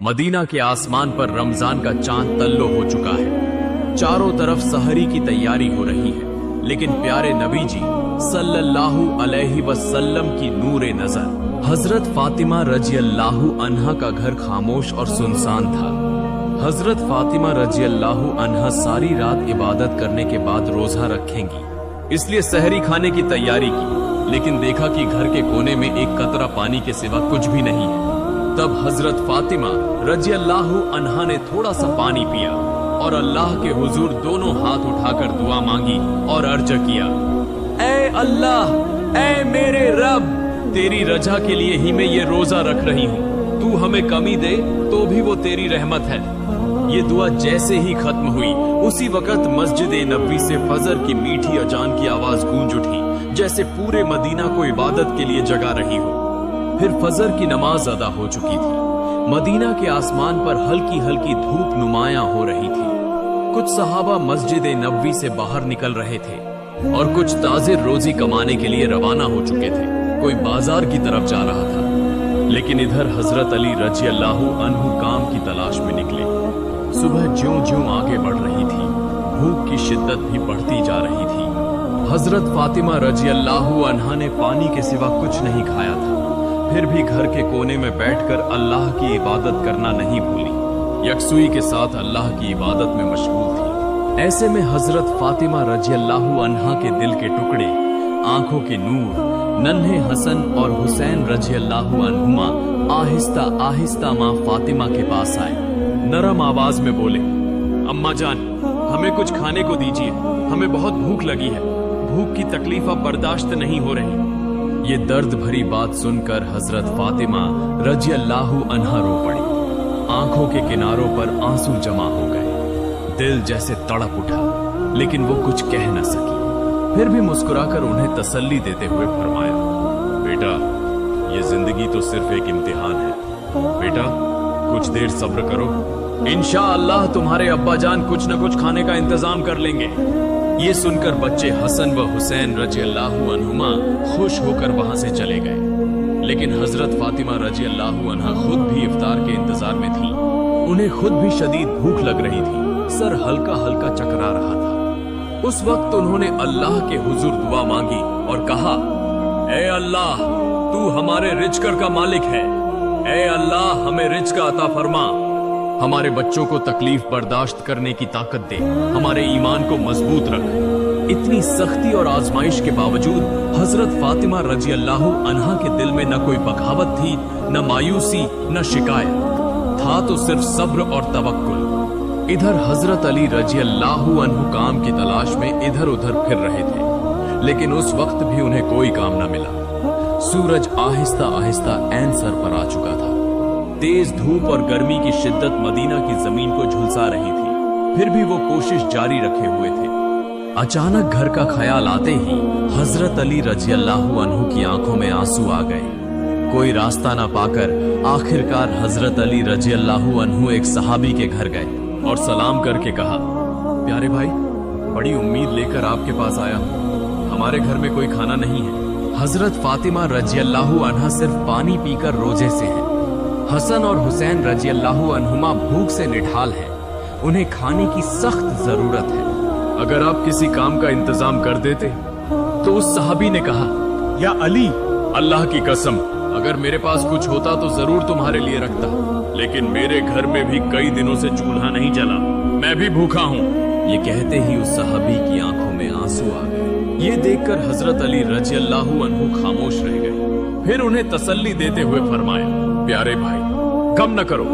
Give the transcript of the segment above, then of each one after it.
Medina के आसमान पर रमजान का चांद तल्लो हो चुका है। चारों तरफ सहरी की तैयारी हो रही है, लेकिन प्यारे नबी जी सल्लल्लाहु अलैहि वसल्लम की नूरे नजर हजरत फातिमा रजियल्लाहु अन्हा का घर खामोश और सुनसान था। हजरत फातिमा रजियल्लाहु अन्हा सारी रात इबादत करने के बाद रोजा रखेंगी, इसलिए सहरी खाने की तैयारी की, लेकिन देखा कि घर के कोने में एक कतरा पानी के सिवा कुछ भी नहीं है। तब हजरत फातिमा रजियल्लाहु अन्हा ने थोड़ा सा पानी पिया और अल्लाह के हुजूर दोनों हाथ उठाकर दुआ मांगी और अर्ज किया, ऐ अल्लाह, ऐ मेरे रब, तेरी रजा के लिए ही मैं ये रोजा रख रही हूँ। तू हमें कमी दे तो भी वो तेरी रहमत है। ये दुआ जैसे ही खत्म हुई, उसी वक्त मस्जिद नबवी से फजर की मीठी अजान की आवाज गूंज उठी, जैसे पूरे मदीना को इबादत के लिए जगा रही हो। फिर फजर की नमाज अदा हो चुकी थी। मदीना के आसमान पर हल्की हल्की धूप नुमाया हो रही थी। कुछ सहाबा मस्जिद नबवी से बाहर निकल रहे थे और कुछ ताजिर रोजी कमाने के लिए रवाना हो चुके थे। कोई बाजार की तरफ जा रहा था, लेकिन इधर हजरत अली रजियल्लाहु अन्हु काम की तलाश में निकले। सुबह ज्यों-ज्यों आगे बढ़ रही थी, भूख की शिद्दत भी बढ़ती जा रही थी। हजरत फातिमा रजियल्लाहु अन्हा ने पानी के सिवा कुछ नहीं खाया था, फिर भी घर के कोने में बैठकर अल्लाह की इबादत करना नहीं भूली। यकसुई के साथ अल्लाह की इबादत में मशगूल थी। ऐसे में हजरत फातिमा रजियल्लाहु अन्हा के दिल के टुकड़े, आंखों के नूर, नन्हे हसन और हुसैन रजियल्लाहु अन्हुमा आहिस्ता आहिस्ता माँ फातिमा के पास आए। नरम आवाज में बोले, अम्मा जान, हमें कुछ खाने को दीजिए, हमें बहुत भूख लगी है। भूख की तकलीफ अब बर्दाश्त नहीं हो रही। ये दर्द भरी बात सुनकर हजरत फातिमा रजियल्लाहु अन्हा रो पड़ी। आंखों के किनारों पर आंसू जमा हो गए। दिल जैसे तड़प उठा, लेकिन वो कुछ कह न सकी। फिर भी मुस्कुराकर उन्हें तसल्ली देते हुए फरमाया, बेटा, ये जिंदगी तो सिर्फ एक इम्तिहान है। बेटा, कुछ देर सब्र करो, इंशाअल्लाह तुम्हारे अब्बा जान कुछ न कुछ खाने का इंतजाम कर लेंगे। ये सुनकर बच्चे हसन व हुसैन रजियल्लाहु अन्हुमा खुश होकर वहां से चले गए। लेकिन हजरत फातिमा रजियल्लाहु अन्हा खुद भी इफ्तार के इंतजार में थी। उन्हें खुद भी शदीद भूख लग रही थी, सर हल्का हल्का चकरा रहा था। उस वक्त उन्होंने अल्लाह के हुजूर दुआ मांगी और कहा, ऐ अल्लाह, तू हमारे रिज़्क़ का मालिक है। ऐ अल्लाह, हमें रिज़्क़ अता फरमा। हमारे बच्चों को तकलीफ बर्दाश्त करने की ताकत दे, हमारे ईमान को मजबूत रख। इतनी सख्ती और आजमाइश के बावजूद हजरत फातिमा रजियल्लाहु अन्हा के दिल में न कोई बगावत थी, न मायूसी, न शिकायत। था तो सिर्फ सब्र और तवक्कुल। इधर हजरत अली रजियल्लाहु अन्हु काम की तलाश में इधर उधर फिर रहे थे, लेकिन उस वक्त भी उन्हें कोई काम न मिला। सूरज आहिस्ता आहिस्ता ऐन सर पर आ चुका था। तेज धूप और गर्मी की शिद्दत मदीना की जमीन को झुलसा रही थी, फिर भी वो कोशिश जारी रखे हुए थे। अचानक घर का ख्याल आते ही हजरत अली रजियल्लाहु अन्हु की आंखों में आंसू आ गए। कोई रास्ता ना पाकर आखिरकार हजरत अली रजियल्लाहु अन्हु एक सहाबी के घर गए और सलाम करके कहा, प्यारे भाई, बड़ी उम्मीद लेकर आपके पास आया हूँ। हमारे घर में कोई खाना नहीं है। हजरत फातिमा रजियल्लाहु अन्हा सिर्फ पानी पीकर रोजे से हैं। हसन और हुसैन रजियल्लाहु अन्हुमा भूख से निढाल हैं। उन्हें खाने की सख्त जरूरत है। अगर आप किसी काम का इंतजाम कर देते। तो उस सहाबी ने कहा, या अली, अल्लाह की कसम, अगर मेरे पास कुछ होता तो जरूर तुम्हारे लिए रखता, लेकिन मेरे घर में भी कई दिनों से चूल्हा नहीं जला, मैं भी भूखा हूँ। ये कहते ही उस सहाबी की आंखों में आंसू आ गए। ये देखकर हजरत अली रजियल्लाहु अन्हु खामोश रह गए। फिर उन्हें तसल्ली देते हुए फरमाया, प्यारे भाई, गम न करो,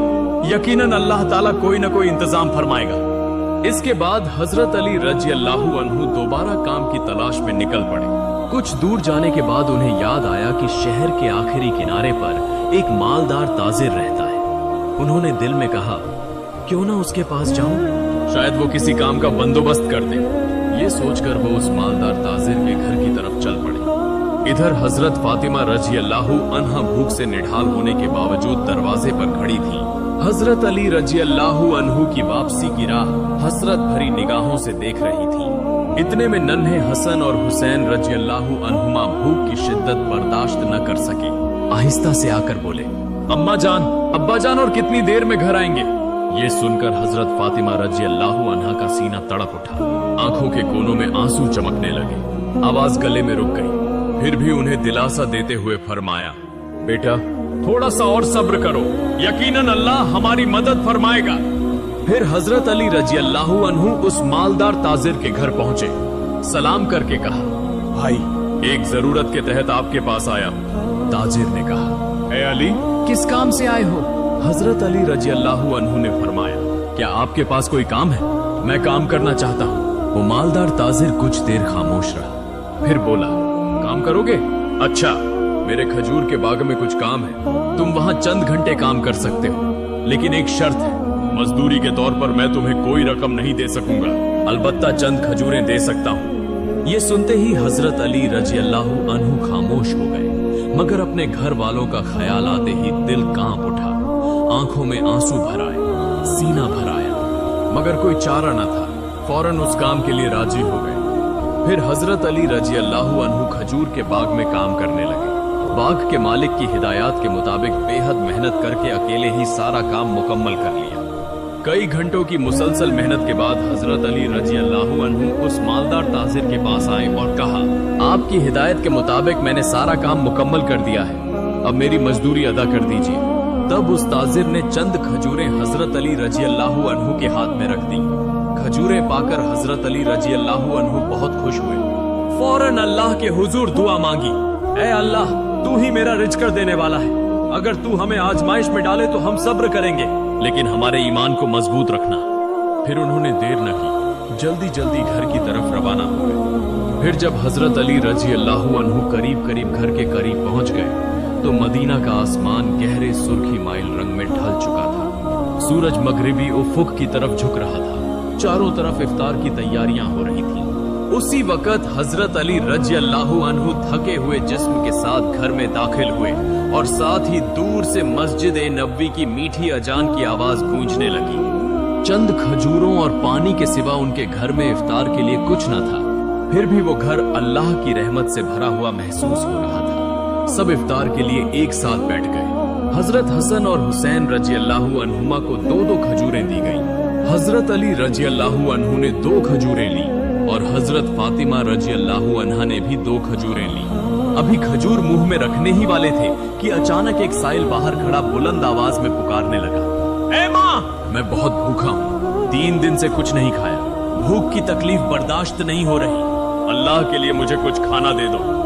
यकीनन अल्लाह ताला कोई न कोई इंतजाम फरमाएगा। इसके बाद हजरत अली रजियल्लाहु अन्हु दोबारा काम की तलाश में निकल पड़े। कुछ दूर जाने के बाद उन्हें याद आया कि शहर के आखिरी किनारे पर एक मालदार ताजिर रहता है। उन्होंने दिल में कहा, क्यों ना उसके पास जाऊं, शायद वो किसी काम का बंदोबस्त कर दे। ये सोचकर वो उस मालदार ताजिर के घर की तरफ चल पड़े। इधर हजरत फातिमा रजियल्लाहु अन्हा भूख से निढाल होने के बावजूद दरवाजे पर खड़ी थी। हजरत अली रजियल्लाहु अन्हु की वापसी की राह हसरत भरी निगाहों से देख रही थी। इतने में नन्हे हसन और हुसैन रजियल्लाहु अन्हुमा भूख की शिद्दत बर्दाश्त न कर सके। आहिस्ता से आकर बोले, अम्मा जान, अब्बा जान और कितनी देर में घर आएंगे? ये सुनकर हजरत फातिमा रजी अल्लाह अन्हा का सीना तड़प उठा। आंखों के कोनों में आंसू चमकने लगे। आवाज गले में रुक गई। फिर भी उन्हें दिलासा देते हुए फरमाया, बेटा थोड़ा सा और सब्र करो, यकीनन अल्लाह हमारी मदद फरमाएगा। फिर हजरत अली रजी अल्लाह अन्हु उस मालदार ताजिर के घर पहुंचे। सलाम करके कहा, भाई एक जरूरत के तहत आपके पास आया। ताजिर ने कहा, ए अली, किस काम से आए हो? हजरत अली रजी अल्लाह अन्हु ने फरमाया, क्या आपके पास कोई काम है? मैं काम करना चाहता हूँ। वो मालदार ताजिर कुछ देर खामोश रहा, फिर बोला, काम करोगे? अच्छा, मेरे खजूर के बाग में कुछ काम है, तुम वहाँ चंद घंटे काम कर सकते हो, लेकिन एक शर्त है, मजदूरी के तौर पर मैं तुम्हें कोई रकम नहीं दे सकूंगा, अलबत्ता चंद खजूरें दे सकता हूँ। ये सुनते ही हजरत अली रजी अल्लाह अन्हु खामोश हो गए, मगर अपने घर वालों का ख्याल आते ही दिल कांप उठा। आंखों में आंसू भर आए, सीना भर आया, मगर कोई चारा न था। फौरन उस काम के लिए राजी हो गए। फिर हजरत अली रजी अल्लाह अन्हु खजूर के बाग में काम करने लगे। बाग के मालिक की हिदायत के मुताबिक बेहद मेहनत करके अकेले ही सारा काम मुकम्मल कर लिया। कई घंटों की मुसलसल मेहनत के बाद हजरत अली रजी अल्लाह अन्हु उस मालदार ताजिर के पास आए और कहा, आपकी हिदायत के मुताबिक मैंने सारा काम मुकम्मल कर दिया है, अब मेरी मजदूरी अदा कर दीजिए। तब उस ताजिर ने चंद खजूरें हजरत अली रजी अल्लाह अन्हु के हाथ में रख दी। खजूरें पाकर हजरत अली रजी अल्लाह अन्हु बहुत खुश हुए। फौरन अल्लाह के हुजूर दुआ मांगी, ऐ अल्लाह, तू ही मेरा रिज़्क देने वाला है, अगर तू हमें आजमाइश में डाले तो हम सब्र करेंगे, लेकिन हमारे ईमान को मजबूत रखना। फिर उन्होंने देर न की, जल्दी जल्दी घर की तरफ रवाना हो गए। फिर जब हजरत अली रजी अल्लाह अन्हु करीब करीब घर के करीब पहुंच गए तो मदीना का आसमान गहरे सुर्खी माइल रंग में ढल चुका था। सूरज मगरिबी उफुक की तरफ झुक रहा था। चारों तरफ इफ्तार की तैयारियां हो रही थी। उसी वक्त हजरत अली रजी अल्लाह अन्हु थके हुए जिस्म के साथ घर में दाखिल हुए और साथ ही दूर से मस्जिद नबवी की मीठी अजान की आवाज गूंजने लगी। चंद खजूरों और पानी के सिवा उनके घर में इफ्तार के लिए कुछ न था, फिर भी वो घर अल्लाह की रहमत से भरा हुआ महसूस हो रहा था। सब इफ्तार के लिए एक साथ बैठ गए। हजरत हसन और हुसैन रजी अल्लाह अन्हुमा को दो दो खजूरें दी गईं। हजरत अली रजी अल्लाह अन्हु ने 2 खजूरें ली और हजरत फातिमा रजी अल्लाह अन्हा ने भी 2 खजूरें ली। अभी खजूर मुंह में रखने ही वाले थे कि अचानक एक साइल बाहर खड़ा बुलंद आवाज में पुकारने लगा, ए माँ, मैं बहुत भूखा हूँ, 3 दिन से कुछ नहीं खाया, भूख की तकलीफ बर्दाश्त नहीं हो रही, अल्लाह के लिए मुझे कुछ खाना दे दो।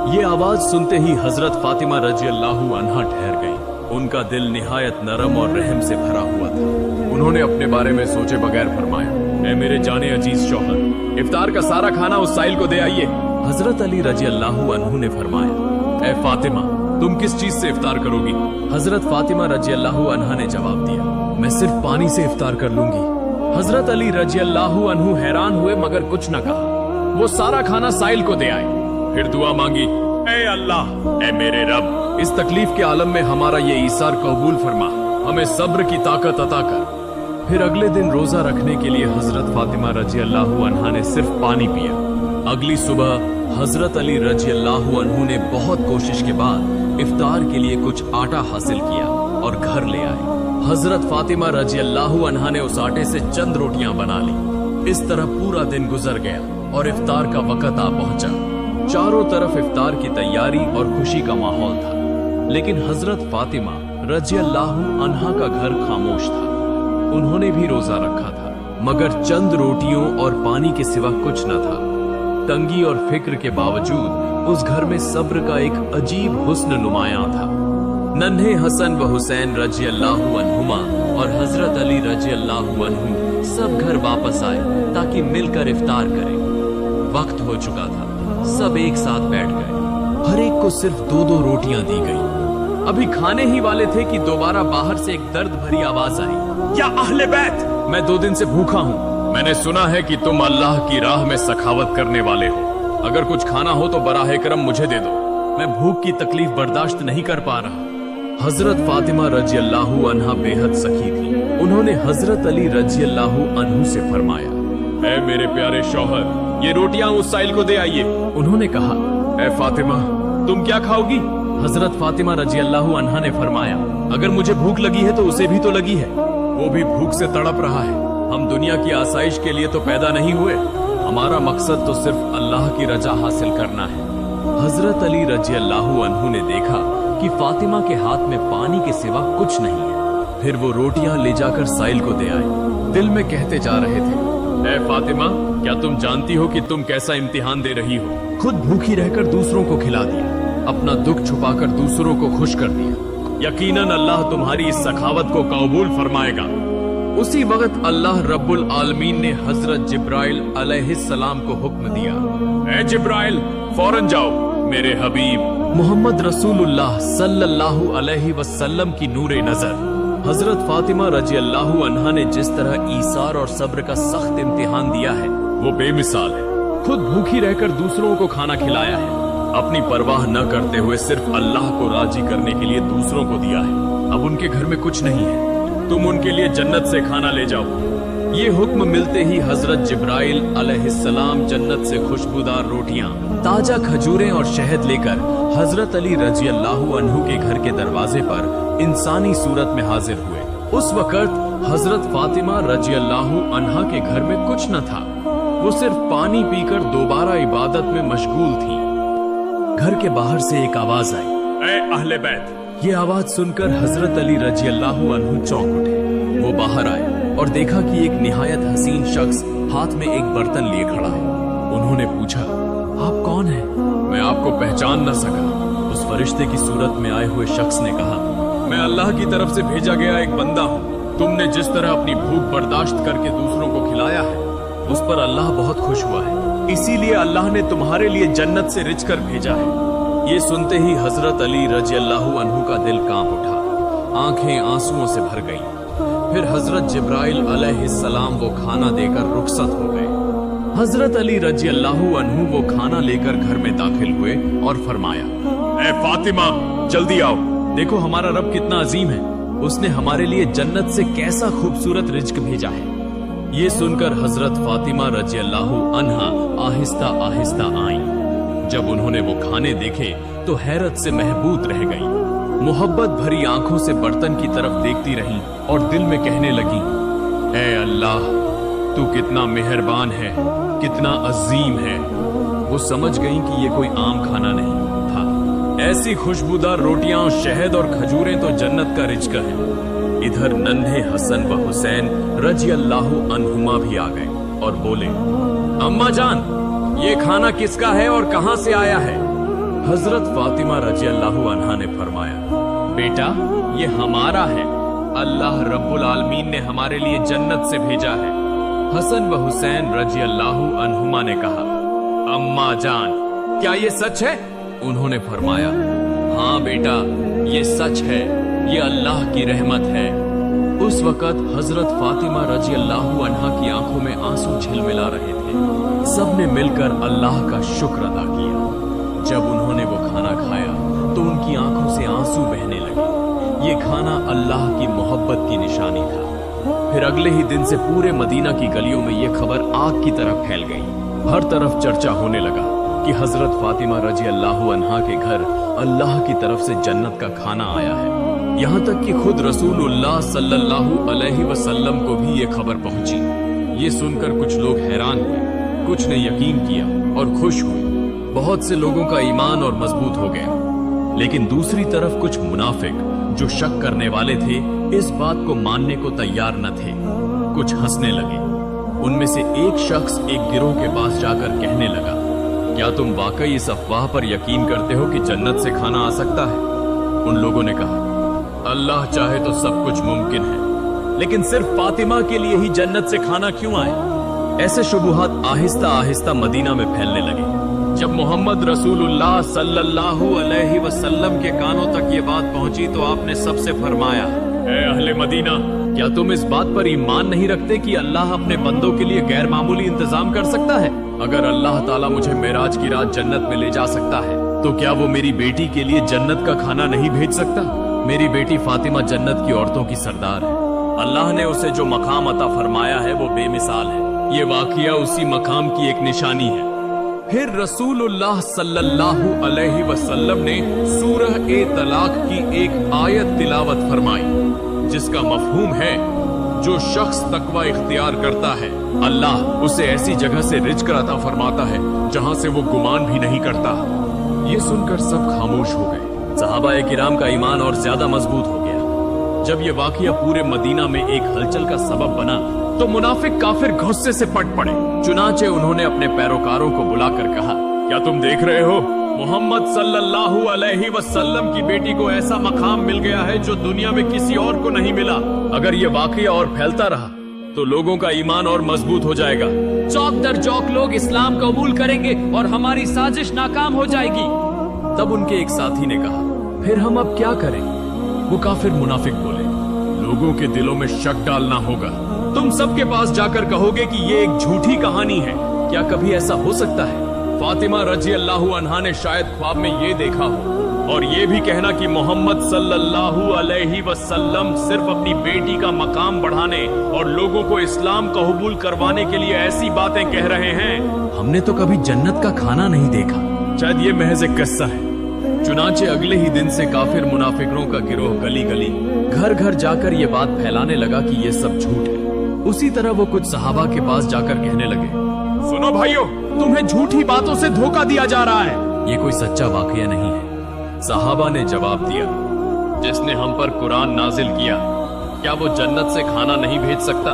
ये आवाज सुनते ही हजरत फातिमा रजी अल्लाह अन्हा ठहर गई। उनका दिल निहायत नरम और रहम से भरा हुआ था। उन्होंने अपने बारे में सोचे बगैर फरमाया, ऐ मेरे जाने अजीज शौहर, इफ्तार का सारा खाना उस साइल को दे आइए। हजरत अली रजी अल्लाह अन्हु ने फरमाया, ऐ फातिमा, तुम किस चीज से इफ्तार करोगी? हजरत फातिमा रजी अल्लाह अन्हा ने जवाब दिया, मैं सिर्फ पानी से इफ्तार कर लूंगी। हजरत अली रजी अल्लाह अन्हु हैरान हुए मगर कुछ न कहा। वो सारा खाना साइल को दे आए। फिर दुआ मांगी, ऐ अल्लाह, ऐ मेरे रब, इस तकलीफ के आलम में हमारा ये ईसार कबूल फरमा, हमें सब्र की ताकत अता कर। फिर अगले दिन रोजा रखने के लिए हजरत फातिमा रजी अल्लाह अन्हा ने सिर्फ पानी पिया। अगली सुबह हजरत अली रजी अल्लाह अन्हु ने बहुत कोशिश के बाद इफ्तार के लिए कुछ आटा हासिल किया और घर ले आए। हजरत फातिमा रजी अल्लाह अन्हा ने उस आटे से चंद रोटियां बना ली। इस तरह पूरा दिन गुजर गया और इफ्तार का वक्त आ पहुंचा। चारों तरफ इफ्तार की तैयारी और खुशी का माहौल था, लेकिन हजरत फातिमा रजी अल्लाह अन्हा का घर खामोश था। उन्होंने भी रोजा रखा था, मगर चंद रोटियों और पानी के सिवा कुछ न था। तंगी और फिक्र के बावजूद उस घर में सब्र का एक अजीब हुस्न नुमायां था। नन्हे हसन व हुसैन रजी अल्लाह अन्हुमा और हजरत अली रजी अल्लाह अन्हु सब घर वापस आए ताकि मिलकर इफ्तार करें। वक्त हो चुका था, सब एक साथ बैठ गए। हर एक को सिर्फ 2-2 रोटियां दी गई। अभी खाने ही वाले थे कि दोबारा बाहर से एक दर्द भरी आवाज आई, या अहले बैत, मैं 2 दिन से भूखा हूँ। मैंने सुना है कि तुम अल्लाह की राह में सखावत करने वाले हो, अगर कुछ खाना हो तो बराहे करम मुझे दे दो, मैं भूख की तकलीफ बर्दाश्त नहीं कर पा रहा। हजरत फातिमा रजी अल्लाह अन्हा बेहद सखी थी। उन्होंने हजरत अली रजी अल्लाह अन्हु से फरमाया, ऐ मेरे प्यारे शौहर, ये रोटियां उस साइल को दे आइए। उन्होंने कहा, ऐ फातिमा, तुम क्या खाओगी? हजरत फातिमा रजी अल्लाह अन्हा ने फरमाया, अगर मुझे भूख लगी है तो उसे भी तो लगी है, वो भी भूख से तड़प रहा है। हम दुनिया की आसाइश के लिए तो पैदा नहीं हुए, हमारा मकसद तो सिर्फ अल्लाह की रजा हासिल करना है। हजरत अली रजी अल्लाह अन्हु ने देखा कि फातिमा के हाथ में पानी के सिवा कुछ नहीं है। फिर वो रोटियां ले जाकर साइल को दे आए। दिल में कहते जा रहे थे, ऐ फातिमा, क्या तुम जानती हो कि तुम कैसा इम्तिहान दे रही हो? खुद भूखी रहकर दूसरों को खिला दिया, अपना दुख छुपाकर दूसरों को खुश कर दिया। यकीनन अल्लाह तुम्हारी इस सखावत को कबूल फरमाएगा। उसी वक्त अल्लाह रब्बुल आलमीन ने हजरत जिब्राइल अलैहिस्सलाम को हुक्म दिया, ऐ जिब्राइल, फौरन जाओ, मेरे हबीब मोहम्मद रसूलुल्लाह सल्लल्लाहु अलैहि वसल्लम की नूरे नजर हजरत फातिमा रजी अल्लाह अन्हा ने जिस तरह ईसार और सब्र का सख्त इम्तिहान दिया है वो बेमिसाल है। खुद भूखी रहकर दूसरों को खाना खिलाया है, अपनी परवाह न करते हुए सिर्फ अल्लाह को राजी करने के लिए दूसरों को दिया है। अब उनके घर में कुछ नहीं है, तुम उनके लिए जन्नत से खाना ले जाओ। ये हुक्म मिलते ही हजरत जिब्राइल अलैहिस्सलाम जन्नत से खुशबूदार रोटियां, ताजा खजूरें और शहद लेकर हजरत अली रजी अल्लाह अन्हु के घर के दरवाजे पर इंसानी सूरत में हाजिर हुए। उस वक्त हजरत फातिमा रजी अल्लाह अन्हा के घर में कुछ न था, वो सिर्फ पानी पीकर दोबारा इबादत में मशगूल थी। घर के बाहर से एक आवाज आई, ऐ अहले बैत। ये आवाज सुनकर हजरत अली रजी अल्लाह अन्हु चौंक उठे। वो बाहर आए और देखा कि एक निहायत हसीन शख्स हाथ में एक बर्तन लिए खड़ा है। उन्होंने पूछा, आप कौन हैं? मैं आपको पहचान न सका। उस फरिश्ते की सूरत में आए हुए शख्स ने कहा, मैं अल्लाह की तरफ से भेजा गया एक बंदा हूँ। तुमने जिस तरह अपनी भूख बर्दाश्त करके दूसरों को खिलाया है उस पर अल्लाह बहुत खुश हुआ है, इसीलिए अल्लाह ने तुम्हारे लिए जन्नत से रिझ कर भेजा है। ये सुनते ही हजरत अली रजी अल्लाह अन्हु का दिल कांप उठा, आंखें आंसुओं से भर गईं। फिर हजरत जिब्राइल अलैहिस्सलाम वो खाना देकर रुखसत हो गए। हजरत अली रजी अल्लाह अन्हु वो खाना लेकर घर में दाखिल हुए और फरमाया, ऐ फातिमा, जल्दी आओ, देखो हमारा रब कितना अजीम है, उसने हमारे लिए जन्नत से कैसा खूबसूरत रिज्क भेजा है। ये सुनकर हजरत फातिमा रजी अल्लाह अन्हा आहिस्ता आहिस्ता आईं। जब उन्होंने वो खाने देखे तो हैरत से महबूत रह गईं। मोहब्बत भरी आंखों से बर्तन की तरफ देखती रहीं और दिल में कहने लगी, ऐ अल्लाह, तू कितना मेहरबान है, कितना अजीम है। वो समझ गईं कि ये कोई आम खाना नहीं था, ऐसी खुशबूदार रोटियां, शहद और खजूरें तो जन्नत का रिज्क है। इधर नन्हे हसन व हुसैन रजी अल्लाह अन्हुमा भी आ गए और बोले, अम्मा जान, ये खाना किसका है और कहां से आया है? हजरत फातिमा रजी अल्लाह अन्हा ने फरमाया, बेटा, ये हमारा है, अल्लाह रब्बुल आलमीन ने हमारे लिए जन्नत से भेजा है। हसन व हुसैन रजी अल्लाह अन्हुमा ने कहा, अम्मा जान, क्या ये सच है? उन्होंने फरमाया, हाँ बेटा, ये सच है, ये अल्लाह की रहमत है। उस वक्त हजरत फातिमा रजी अल्लाह अन्हा की आंखों में आंसू झिलमिला रहे थे। सबने मिलकर अल्लाह का शुक्र अदा किया। जब उन्होंने वो खाना खाया तो उनकी आंखों से आंसू बहने लगे। ये खाना अल्लाह की मोहब्बत की निशानी था। फिर अगले ही दिन से पूरे मदीना की गलियों में ये खबर आग की तरह फैल गई। हर तरफ चर्चा होने लगा कि हजरत फातिमा रजी अल्लाह अन्हा के घर अल्लाह की तरफ से जन्नत का खाना आया है। यहाँ तक कि खुद रसूलुल्लाह सल्लल्लाहु अलैहि वसल्लम को भी ये खबर पहुंची। ये सुनकर कुछ लोग हैरान हुए, कुछ ने यकीन किया और खुश हुए। बहुत से लोगों का ईमान और मजबूत हो गया, लेकिन दूसरी तरफ कुछ मुनाफिक जो शक करने वाले थे इस बात को मानने को तैयार न थे। कुछ हंसने लगे। उनमें से एक शख्स एक गिरोह के पास जाकर कहने लगा, क्या तुम वाकई इस अफवाह पर यकीन करते हो कि जन्नत से खाना आ सकता है? उन लोगों ने कहा, अल्लाह चाहे तो सब कुछ मुमकिन है, लेकिन सिर्फ फातिमा के लिए ही जन्नत से खाना क्यों आए? ऐसे शुबुहात आहिस्ता आहिस्ता मदीना में फैलने लगे। जब मोहम्मद रसूलुल्लाह सल्लल्लाहु अलैहि वसल्लम के कानों तक ये बात पहुंची तो आपने सबसे फरमाया, ऐ अहले मदीना, क्या तुम इस बात पर ईमान नहीं रखते कि अल्लाह अपने बंदों के लिए गैर मामूली इंतजाम कर सकता है? अगर अल्लाह ताला मुझे मेराज की रात जन्नत में ले जा सकता है तो क्या वो मेरी बेटी के लिए जन्नत का खाना नहीं भेज सकता? मेरी बेटी फातिमा जन्नत की औरतों की सरदार है। अल्लाह ने उसे जो मकाम अता फरमाया है वो बेमिसाल है। ये वाकया उसी मकाम की एक निशानी है। پھر رسولullah सल्लल्लाहु अलैहि वसल्लम ने सूरह ए तलाक की एक आयत तिलावत फरमाई, जिसका मफहूम है जो शख्स तकवा इख्तियार करता है अल्लाह उसे ऐसी जगह से रिज़्क़ अता फरमाता है जहां से वो गुमान भी नहीं करता। ये सुनकर सब खामोश हो गए। सहाबाए किराम का ईमान और ज्यादा मजबूत हो गया। जब ये वाकया पूरे मदीना में एक हलचल का सबब बना तो मुनाफिक काफिर गुस्से से पट पड़े। चुनाचे उन्होंने अपने पैरोकारों को बुलाकर कहा, क्या तुम देख रहे हो, मोहम्मद सल्लल्लाहु अलैहि वसल्लम की बेटी को ऐसा मकाम मिल गया है जो दुनिया में किसी और को नहीं मिला। अगर ये वाकया और फैलता रहा तो लोगों का ईमान और मजबूत हो जाएगा। चौक दर चौक लोग इस्लाम कबूल करेंगे और हमारी साजिश नाकाम हो जाएगी। तब उनके एक साथी ने कहा, फिर हम अब क्या करें? वो काफिर मुनाफिक बोले, लोगों के दिलों में शक डालना होगा। तुम सबके पास जाकर कहोगे कि ये एक झूठी कहानी है। क्या कभी ऐसा हो सकता है? फातिमा रजी अल्लाहु अन्हा ने शायद ख्वाब में ये देखा हो। और ये भी कहना कि मोहम्मद सल्लल्लाहु अलैहि वसल्लम सिर्फ अपनी बेटी का मकाम बढ़ाने और लोगों को इस्लाम कबूल करवाने के लिए ऐसी बातें कह रहे हैं। हमने तो कभी जन्नत का खाना नहीं देखा। शायद ये महज एक किस्सा है। चुनाचे अगले ही दिन से काफिर मुनाफिकों का गिरोह गली गली घर घर जाकर ये बात फैलाने लगा कि ये सब झूठ है। उसी तरह वो कुछ सहाबा के पास जाकर कहने लगे, सुनो भाइयों, तुम्हें झूठी बातों से धोखा दिया जा रहा है। ये कोई सच्चा वाकया नहीं है। सहाबा ने जवाब दिया, जिसने हम पर कुरान नाजिल किया, क्या वो जन्नत से खाना नहीं भेज सकता?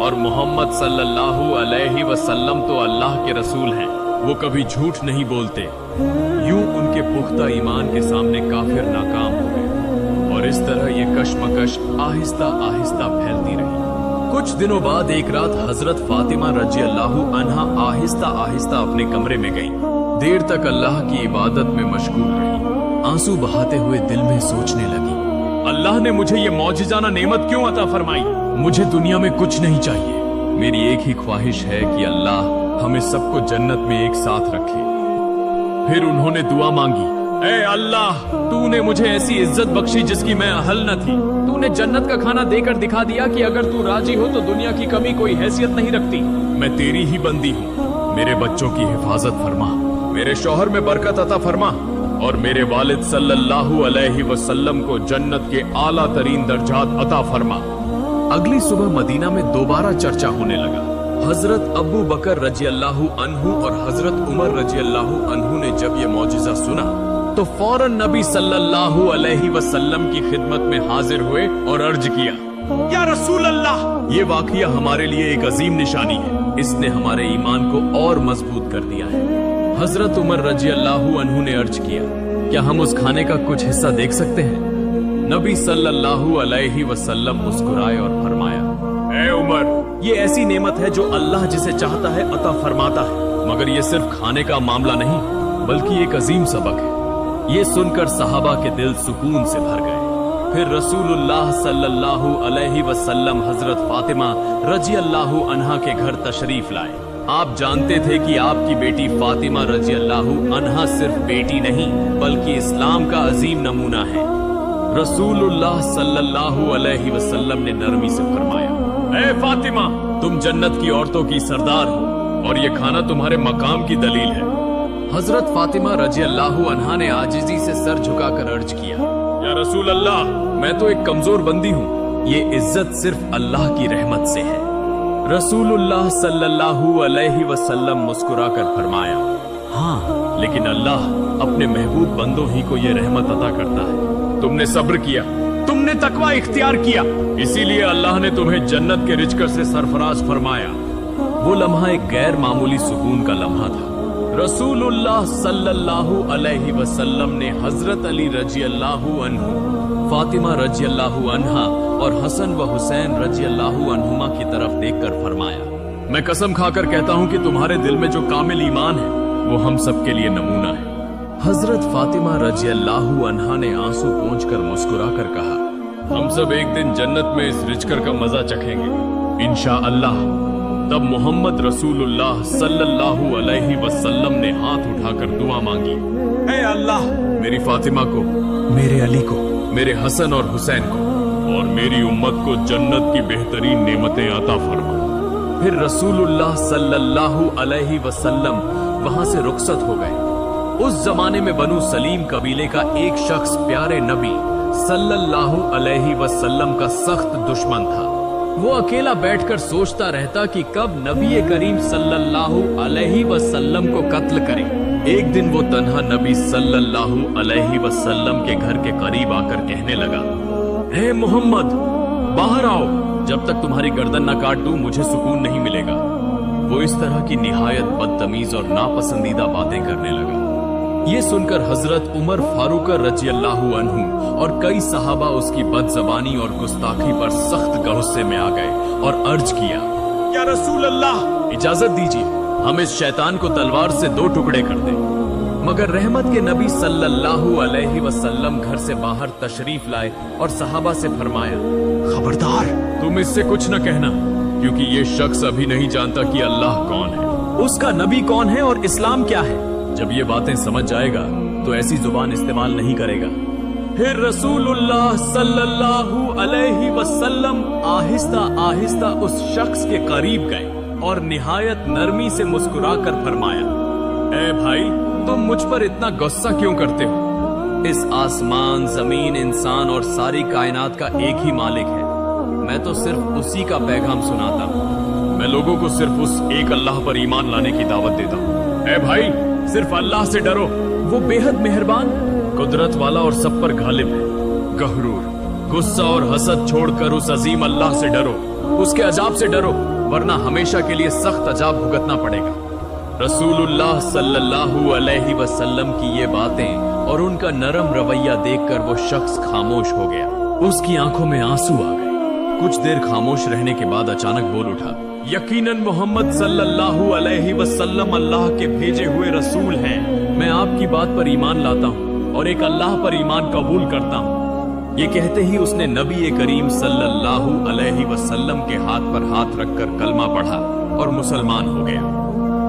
और मोहम्मद सल्लल्लाहु अलैहि वसल्लम तो अल्लाह के रसूल हैं, वो कभी झूठ नहीं बोलते। यूं उनके पुख्ता ईमान के सामने काफिर नाकाम हो गए और इस तरह ये कशमकश आहिस्ता आहिस्ता फैलती रही। कुछ दिनों बाद एक रात हजरत फातिमा रजी अल्लाहु अन्हा आहिस्ता आहिस्ता अपने कमरे में गईं। देर तक अल्लाह की इबादत में मशगूल रही। आंसू बहाते हुए दिल में सोचने लगी, अल्लाह ने मुझे ये मौजिज़ाना नेमत क्यों अता फरमाई? मुझे दुनिया में कुछ नहीं चाहिए। मेरी एक ही ख्वाहिश है कि अल्लाह हमें सबको जन्नत में एक साथ रखे। फिर उन्होंने दुआ मांगी, ऐ अल्लाह, तूने मुझे ऐसी इज्जत बख्शी जिसकी मैं अहल न थी। तूने जन्नत का खाना देकर दिखा दिया कि अगर तू राजी हो तो दुनिया की कभी कोई हैसियत नहीं रखती। मैं तेरी ही बंदी हूँ। मेरे बच्चों की हिफाजत फरमा, मेरे शौहर में बरकत अता फरमा और मेरे वालिद सल्लल्लाहु अलैहि वसल्लम को जन्नत के आला तरीन दर्जात अता फरमा। अगली सुबह मदीना में दोबारा चर्चा होने लगा। हजरत अबू बकर रजी अल्लाहु अन्हु और हजरत उमर रजी अल्लाहु अन्हु ने जब ये मौजिज़ा सुना तो फौरन नबी सल्लल्लाहु अलैहि वसल्लम की खिदमत में हाजिर हुए और अर्ज किया, या रसूल अल्लाह, ये वाकया हमारे लिए एक अजीम निशानी है। इसने हमारे ईमान को और मजबूत कर दिया है। हजरत उमर रजी अल्लाहु अन्हु ने अर्ज किया, क्या हम उस खाने का कुछ हिस्सा देख सकते हैं? नबी सल्लल्लाहु अलैहि वसल्लम मुस्कुराए और फरमाया, ऐ उमर, ये ऐसी नेमत है जो अल्लाह जिसे चाहता है अता फरमाता है, मगर ये सिर्फ खाने का मामला नहीं बल्कि एक अजीम सबक है। ये सुनकर सहाबा के दिल सुकून से भर गए। फिर रसूलुल्लाह सल्लल्लाहु अलैहि वसल्लम हजरत फातिमा रजी अल्लाहु अन्हा के घर तशरीफ लाए। आप जानते थे कि आपकी बेटी फातिमा रजी अल्लाहु अन्हा सिर्फ बेटी नहीं बल्कि इस्लाम का अजीम नमूना है। रसूलुल्लाह सल्लल्लाहु अलैहि वसल्लम ने नरमी से फरमाया, ऐ फातिमा, तुम जन्नत की औरतों की सरदार हो और ये खाना तुम्हारे मकाम की दलील है। हजरत फातिमा रजी अल्लाहु अन्हा ने आजिजी से सर झुकाकर अर्ज किया, या रसूल अल्लाह, मैं तो एक कमजोर बंदी हूँ। ये इज्जत सिर्फ अल्लाह की रहमत से है। रसूलुल्लाह सल्लल्लाहु अलैहि वसल्लम मुस्कुराकर फरमाया, हाँ, लेकिन अल्लाह अपने महबूब बंदों ही को ये रहमत अता करता है। तुमने सब्र किया, तुमने तकवा इख्तियार किया, इसीलिए अल्लाह ने तुम्हें जन्नत के रिज़्क़ से सरफराज फरमाया। वो लम्हा एक गैर मामूली सुकून का लम्हा था। रसूलुल्लाह सल्लल्लाहु अलैहि वसल्लम ने हजरत अली रजी अल्लाहु अन्हु, फातिमा रजी अल्लाहु अन्हा और हसन व हुसैन रजी अल्लाहु अन्हुमा की तरफ देखकर फरमाया, मैं कसम खाकर कहता हूँ कि तुम्हारे दिल में जो कामिल ईमान है वो हम सब के लिए नमूना है। हजरत फातिमा रजी अल्लाहु अन्हा ने आंसू पोंछकर मुस्कुराकर कहा, हम सब एक दिन जन्नत में इस रिज़्क़ का मजा चखेंगे इंशाअल्लाह। तब मोहम्मद रसूलुल्लाह सल्लल्लाहु अलैहि वसल्लम ने हाथ उठाकर दुआ मांगी, ऐ अल्लाह, मेरी फातिमा को, मेरे अली को, मेरे हसन और हुसैन को और मेरी उम्मत को जन्नत की बेहतरीन नेमतें अता फरमा। फिर रसूलुल्लाह सल्लल्लाहु अलैहि वसल्लम वहां से रुखसत हो गए। उस जमाने में बनु सलीम कबीले का एक शख्स प्यारे नबी सल्लल्लाहु अलैहि वसल्लम का सख्त दुश्मन था। वो अकेला बैठकर सोचता रहता कि कब नबी करीम सल्लल्लाहु अलैहि वसल्लम को कत्ल करे। एक दिन वो तन्हा नबी सल्लल्लाहु अलैहि वसल्लम के घर के करीब आकर कहने लगा, हे मोहम्मद, बाहर आओ, जब तक तुम्हारी गर्दन न काट दूं मुझे सुकून नहीं मिलेगा। वो इस तरह की निहायत बदतमीज और नापसंदीदा बातें करने लगा। ये सुनकर हजरत उमर फारूक रज़ियल्लाहु अन्हु और कई सहाबा उसकी बदजबानी और गुस्ताखी पर सख्त गुस्से में आ गए और अर्ज किया, या रसूल अल्लाह, इजाजत दीजिए, हम इस शैतान को तलवार से 2 टुकड़े कर दें। मगर रहमत के नबी सल्लल्लाहु अलैहि वसल्लम घर से बाहर तशरीफ लाए और सहाबा से फरमाया, खबरदार, तुम इससे कुछ न कहना, क्योंकि ये शख्स अभी नहीं जानता कि अल्लाह कौन है, उसका नबी कौन है और इस्लाम क्या है। जब ये बातें समझ जाएगा तो ऐसी जुबान इस्तेमाल नहीं करेगा। फिर रसूलुल्लाह सल्लल्लाहु अलैहि वसल्लम आहिस्ता आहिस्ता उस शख्स के करीब गए और निहायत नरमी से मुस्कुराकर फरमाया, ए भाई, तुम मुझ पर इतना गुस्सा क्यों करते हो? इस आसमान, जमीन, इंसान और सारी कायनात का एक ही मालिक है। मैं तो सिर्फ उसी का पैगाम सुनाता हूँ। मैं लोगों को सिर्फ उस एक अल्लाह पर ईमान लाने की दावत देता हूँ। ए भाई, सिर्फ अल्लाह से डरो, वो बेहद मेहरबान, कुदरत वाला और सब पर गालिब है। गहरूर, गुस्सा और हसद छोड़कर उस अजीम अल्लाह से डरो, उसके अजाब से डरो, वरना हमेशा के लिए सख्त अजाब भुगतना पड़ेगा। रसूलुल्लाह सल्लल्लाहु अलैहि वसल्लम की ये बातें और उनका नरम रवैया देखकर वो शख्स खामोश हो गया। उसकी आंखों में आंसू आ गए। कुछ देर खामोश रहने के बाद अचानक बोल उठा, यकीनन मोहम्मद सल्लल्लाहु अलैहि वसल्लम अल्लाह के भेजे हुए रसूल हैं। मैं आपकी बात पर ईमान लाता हूँ और एक अल्लाह पर ईमान कबूल करता हूँ। ये कहते ही उसने नबी करीम सल्लल्लाहु अलैहि वसल्लम के हाथ पर हाथ रखकर कलमा पढ़ा और मुसलमान हो गया।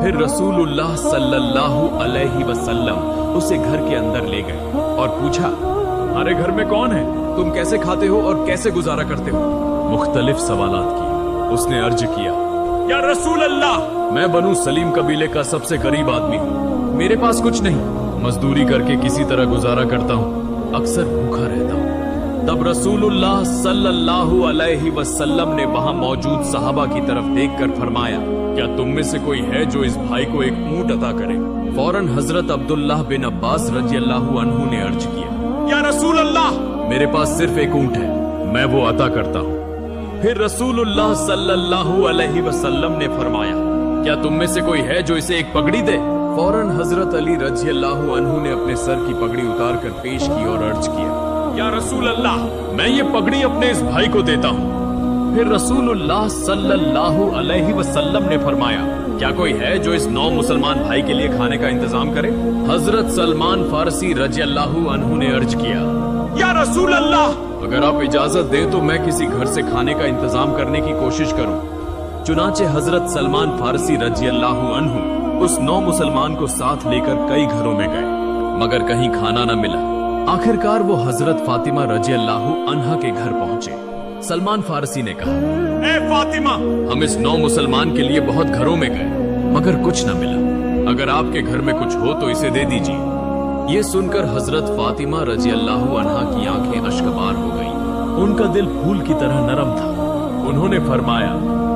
फिर रसूलुल्लाह सल्लल्लाहु अलैहि वसल्लम उसे घर के अंदर ले गए और पूछा, हमारे घर में कौन है? तुम कैसे खाते हो और कैसे गुजारा करते हो? मुख्तलिफ सवालात किए। उसने अर्ज किया, या रसूल अल्लाह, मैं बनु सलीम कबीले का सबसे गरीब आदमी हूँ। मेरे पास कुछ नहीं, मजदूरी करके किसी तरह गुजारा करता हूँ, अक्सर भूखा रहता हूँ। तब रसूलुल्लाह सल्लल्लाहु अलैहि वसल्लम ने वहां मौजूद सहाबा की तरफ देखकर फरमाया, क्या तुम में से कोई है जो इस भाई को एक ऊंट अता करे? फौरन हजरत अब्दुल्लाह बिन अब्बास रज़ियल्लाहु अन्हु ने अर्ज किया, या रसूल अल्लाह, मेरे पास सिर्फ एक ऊंट है, मैं वो अता करता हूँ। फिर रसूलुल्लाह सल्लल्लाहु अलैहि वसल्लम ने फरमाया, क्या तुम में से कोई है जो इसे एक पगड़ी दे? फौरन हजरत अली रज़ियल्लाहु अन्हु ने अपने सर की पगड़ी उतार कर पेश की और अर्ज किया, या रसूल अल्लाह, मैं ये पगड़ी अपने इस भाई को देता हूँ। फिर रसूलुल्लाह सल्लल्लाहु अलैहि वसल्लम ने फरमाया, क्या कोई है जो इस 9 मुसलमान भाई के लिए खाने का इंतजाम करे? हजरत सलमान फारसी रज़ियल्लाहु अन्हु ने अर्ज किया, या रसूल अल्लाह, अगर आप इजाजत दें तो मैं किसी घर से खाने का इंतजाम करने की कोशिश करूं। चुनाचे हजरत सलमान फारसी रज़ियल्लाहु अन्हु उस 9 मुसलमान को साथ लेकर कई घरों में गए, मगर कहीं खाना न मिला। आखिरकार वो हजरत फातिमा रज़ियल्लाहु अन्हा के घर पहुंचे। सलमान फारसी ने कहा, ए फातिमा, हम इस 9 मुसलमान के लिए बहुत घरों में गए, मगर कुछ न मिला। अगर आपके घर में कुछ हो तो इसे दे दीजिए। ये सुनकर हजरत फातिमा रज़ियल्लाहु अन्हा की आंखें अश्कबार हो गईं। उनका दिल फूल की तरह नरम था। उन्होंने फरमाया,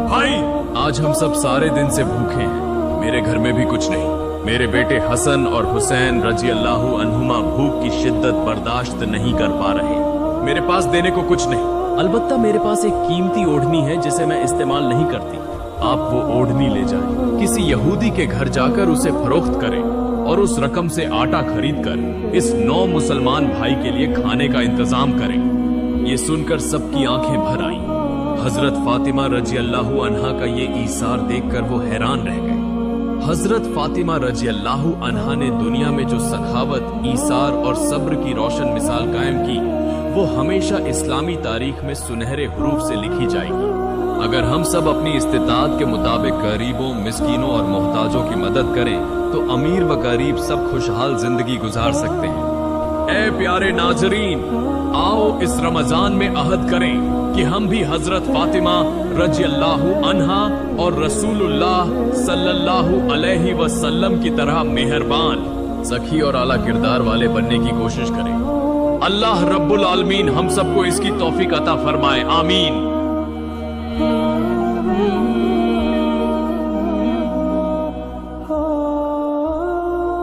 भाई, आज हम सब सारे दिन से भूखे हैं, मेरे घर में भी कुछ नहीं। मेरे बेटे हसन और हुसैन रज़ियल्लाहु अन्हुमा भूख की शिद्दत बर्दाश्त नहीं कर पा रहे। मेरे पास देने को कुछ नहीं, अलबत्ता मेरे पास एक कीमती ओढ़नी है जिसे मैं इस्तेमाल नहीं करती। आप वो ओढ़नी ले जाएं, किसी यहूदी के घर जाकर उसे फरोख्त करें और उस रकम से आटा खरीद कर इस 9 मुसलमान भाई के लिए खाने का इंतजाम करें। ये सुनकर सबकी आंखें भर आईं। हजरत फातिमा रज़ियल्लाहु अन्हा का ये ईसार देखकर वो हैरान रह गए। हजरत फातिमा रज़ियल्लाहु अन्हा ने दुनिया में जो सखावत, ईसार और सब्र की रोशन मिसाल कायम की, वो हमेशा इस्लामी तारीख में सुनहरे हरूफ से लिखी जाएगी। अगर हम सब अपनी इस्तिताअत के मुताबिक गरीबों, मिस्कीनों और मोहताजों की मदद करें तो अमीर व गरीब सब खुशहाल जिंदगी गुजार सकते हैं। ए प्यारे नाजरीन, आओ इस रमजान में अहद करें کہ ہم بھی حضرت فاطمہ رضی اللہ عنہا اور رسولullah صلی اللہ علیہ وسلم کی طرح مہربان، سخی اور اعلیٰ کردار والے بننے کی کوشش کریں۔ اللہ رب العالمین ہم سب کو اس کی توفیق عطا فرمائے، آمین۔